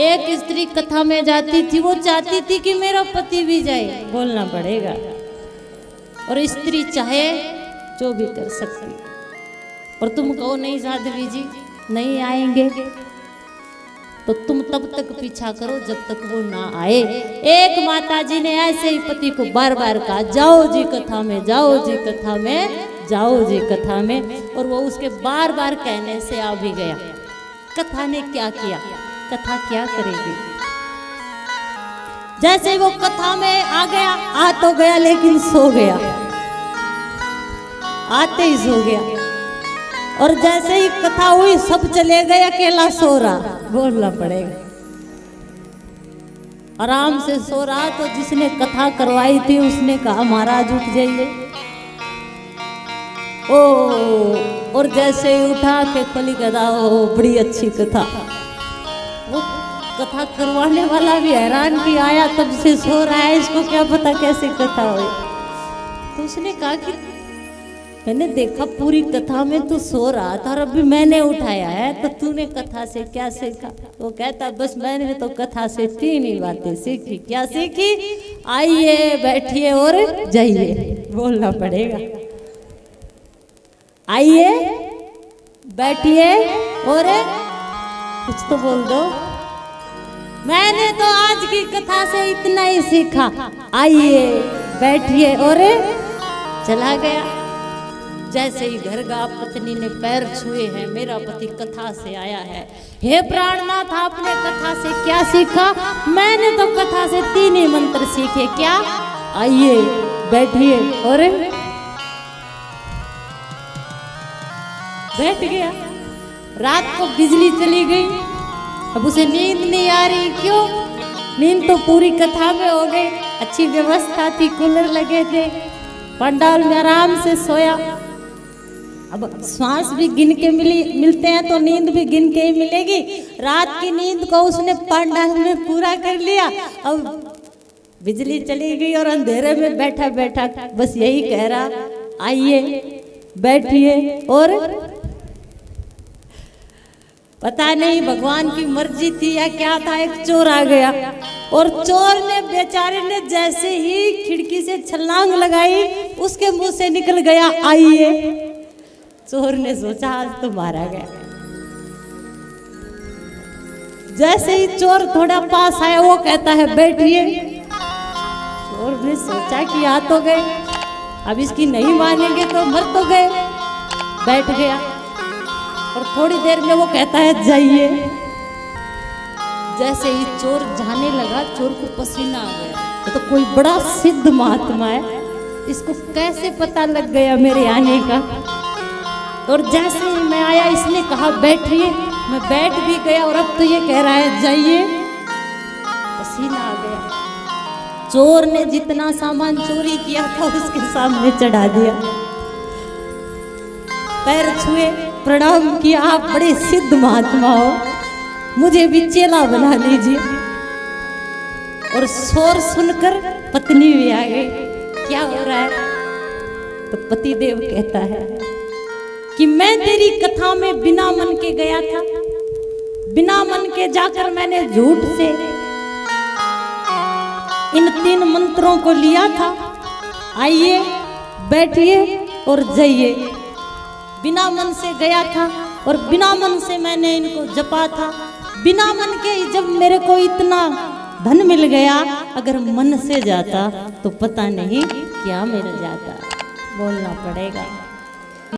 एक स्त्री कथा में जाती थी, वो चाहती थी कि मेरा पति भी जाए, बोलना पड़ेगा। और स्त्री चाहे जो भी कर सकती, और तुम कहो नहीं साध्वी जी नहीं आएंगे, तो तुम तब तक पीछा करो जब तक वो ना आए। एक माता जी ने ऐसे ही पति को बार बार कहा, जाओ जी कथा में, जाओ जी कथा में, जाओ जी कथा में, और वो उसके बार बार कहने से आ भी गया। कथा ने क्या किया, कथा क्या करेगी। जैसे वो कथा में आ गया, आ तो गया लेकिन सो गया, आते ही सो गया। और जैसे ही कथा हुई सब चले गए, अकेला सो रहा, बोलना पड़ेगा। आराम से सो रहा, तो जिसने कथा करवाई थी उसने कहा महाराज उठ जाइए। ओ, और जैसे ही उठा के खोली कथा, ओ बड़ी अच्छी कथा। वो कथा करवाने वाला भी हैरान कि आया तब से सो रहा है, इसको क्या पता कैसे कथा हुई। तो उसने कहा कि मैंने देखा पूरी कथा में तू सो रहा था और अभी मैंने उठाया है, तो तूने कथा से क्या सीखा। वो कहता बस मैंने तो कथा से 3 ही बातें सीखी। क्या सीखी? आइए बैठिए और जाइए, बोलना पड़ेगा। आइए बैठिए और कुछ तो बोल दो। मैंने तो आज की कथा से इतना ही सीखा, आइए बैठिए और चला गया। जैसे ही घर गा पत्नी ने पैर छुए हैं, मेरा पति कथा से आया है। हे प्राणनाथ, आपने कथा से क्या सीखा? मैंने तो कथा से 3 ही मंत्र सीखे। क्या? आइए बैठिए और बैठ गया। रात को बिजली चली गई, अब उसे नींद नहीं आ रही। क्यों? नींद तो पूरी कथा में हो गई, अच्छी व्यवस्था थी, कूलर लगे थे, पंडाल में आराम से सोया। अब श्वास भी गिन के मिलते हैं तो नींद भी गिन के ही मिलेगी। रात की नींद को उसने पंडाल में पूरा कर लिया। अब बिजली चली गई और अंधेरे में बैठा बैठा बस यही कह रहा, आइए बैठिए और पता नहीं भगवान की मर्जी थी या क्या था, एक चोर आ गया और चोर ने बेचारे ने जैसे ही खिड़की से छलांग लगाई, उसके मुंह से निकल गया आइए। चोर ने सोचा आज तो मारा गया। जैसे ही चोर थोड़ा पास आया, वो कहता है बैठिए। चोर ने सोचा कि आ तो गए, अब इसकी नहीं मानेंगे तो मर तो गए, बैठ गया। और थोड़ी देर में वो कहता है जाइए। जैसे ही चोर जाने लगा, चोर को पसीना आ गया। तो कोई बड़ा सिद्ध महात्मा है, इसको कैसे पता लग गया मेरे आने का। और जैसे ही मैं आया, इसने कहा बैठिए, मैं बैठ भी गया और अब तो ये कह रहा है जाइए। पसीना आ गया। चोर ने जितना सामान चोरी किया था उसके सामने चढ़ा दिया, पैर छुए, प्रणाम किया, आप बड़े सिद्ध महात्मा हो, मुझे भी चेला बना लीजिए। और शोर सुनकर पत्नी भी आ गई, क्या हो रहा है? तो पतिदेव कहता है कि मैं तेरी कथा में बिना मन के गया था, बिना मन के जाकर मैंने झूठ से इन 3 मंत्रों को लिया था, आइए बैठिए और जाइए। बिना मन से गया था और बिना मन से मैंने इनको जपा था। बिना मन के जब मेरे को इतना धन मिल गया, अगर मन से जाता तो पता नहीं क्या मिल जाता, बोलना पड़ेगा।